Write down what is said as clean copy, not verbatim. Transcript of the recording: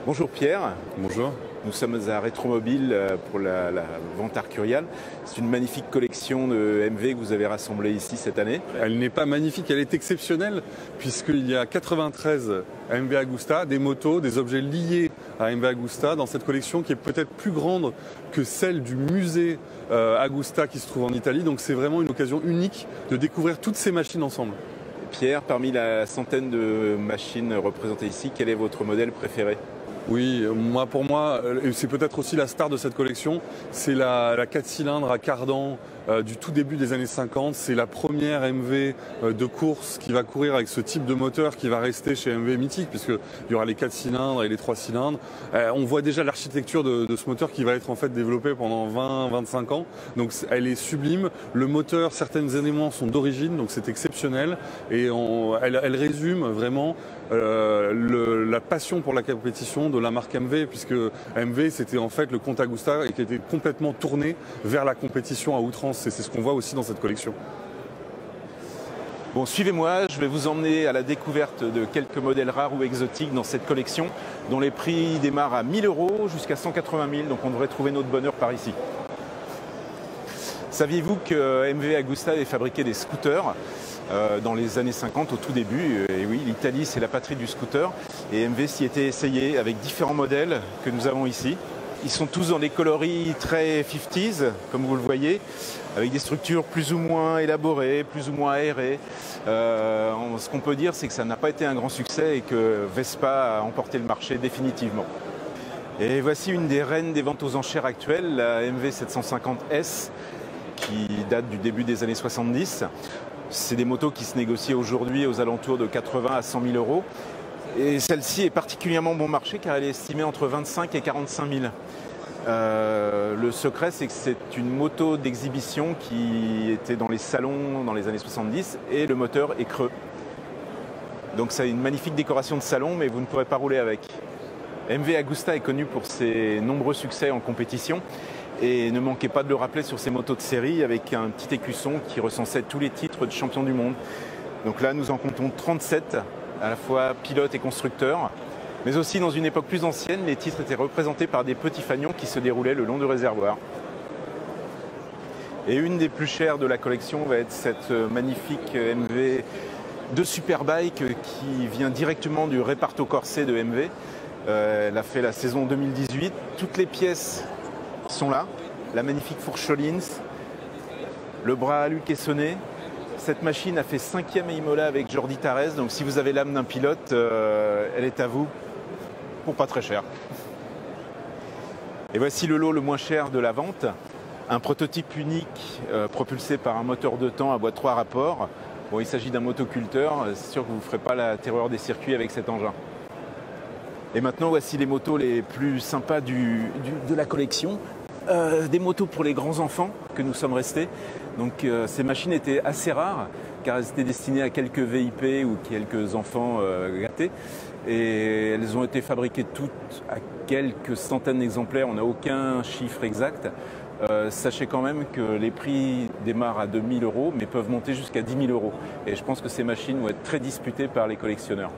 Bonjour Pierre. Bonjour. Nous sommes à Rétromobile pour la vente Arcurial. C'est une magnifique collection de MV que vous avez rassemblée ici cette année. Elle n'est pas magnifique, elle est exceptionnelle puisqu'il y a 93 MV Agusta, des motos, des objets liés à MV Agusta dans cette collection qui est peut-être plus grande que celle du musée Agusta qui se trouve en Italie. Donc c'est vraiment une occasion unique de découvrir toutes ces machines ensemble. Pierre, parmi la centaine de machines représentées ici, quel est votre modèle préféré ? Oui, pour moi, c'est peut-être aussi la star de cette collection, c'est la 4 cylindres à cardan du tout début des années 50. C'est la première MV de course qui va courir avec ce type de moteur qui va rester chez MV mythique, puisqu'il y aura les 4 cylindres et les 3 cylindres. On voit déjà l'architecture de ce moteur qui va être en fait développé pendant 20-25 ans. Donc elle est sublime. Le moteur, certains éléments sont d'origine, donc c'est exceptionnel. Et elle résume vraiment la passion pour la compétition de la marque MV, puisque MV c'était en fait le compte Agusta et qui était complètement tourné vers la compétition à outrance, et c'est ce qu'on voit aussi dans cette collection. Bon, suivez-moi, je vais vous emmener à la découverte de quelques modèles rares ou exotiques dans cette collection, dont les prix démarrent à 1000 € jusqu'à 180 000, donc on devrait trouver notre bonheur par ici. Saviez-vous que MV Agusta avait fabriqué des scooters dans les années 50 au tout début? Et oui, l'Italie c'est la patrie du scooter et MV s'y était essayé avec différents modèles que nous avons ici. Ils sont tous dans des coloris très 50s, comme vous le voyez, avec des structures plus ou moins élaborées, plus ou moins aérées. Ce qu'on peut dire, c'est que ça n'a pas été un grand succès et que Vespa a emporté le marché définitivement. Et voici une des reines des ventes aux enchères actuelles, la MV 750S, qui date du début des années 70. C'est des motos qui se négocient aujourd'hui aux alentours de 80 à 100 000 €. Et celle-ci est particulièrement bon marché car elle est estimée entre 25 et 45 000. Le secret, c'est que c'est une moto d'exhibition qui était dans les salons dans les années 70 et le moteur est creux. Donc ça a une magnifique décoration de salon, mais vous ne pourrez pas rouler avec. MV Agusta est connu pour ses nombreux succès en compétition. Et ne manquez pas de le rappeler sur ses motos de série avec un petit écusson qui recensait tous les titres de champion du monde. Donc là, nous en comptons 37, à la fois pilotes et constructeurs. Mais aussi, dans une époque plus ancienne, les titres étaient représentés par des petits fanions qui se déroulaient le long du réservoir. Et une des plus chères de la collection va être cette magnifique MV de Superbike qui vient directement du Reparto Corse de MV. Elle a fait la saison 2018. Toutes les pièces sont là, la magnifique fourche Collins, le bras alu caissonné. Cette machine a fait 5e à Imola avec Jordi Tarès, donc si vous avez l'âme d'un pilote, elle est à vous pour pas très cher. Et voici le lot le moins cher de la vente, un prototype unique propulsé par un moteur de temps à boîte 3 rapports. Bon, il s'agit d'un motoculteur, c'est sûr que vous ne ferez pas la terreur des circuits avec cet engin. Et maintenant, voici les motos les plus sympas de la collection. Des motos pour les grands enfants que nous sommes restés. Donc ces machines étaient assez rares car elles étaient destinées à quelques VIP ou quelques enfants gâtés. Et elles ont été fabriquées toutes à quelques centaines d'exemplaires. On n'a aucun chiffre exact. Sachez quand même que les prix démarrent à 2000 € mais peuvent monter jusqu'à 10 000 €. Et je pense que ces machines vont être très disputées par les collectionneurs.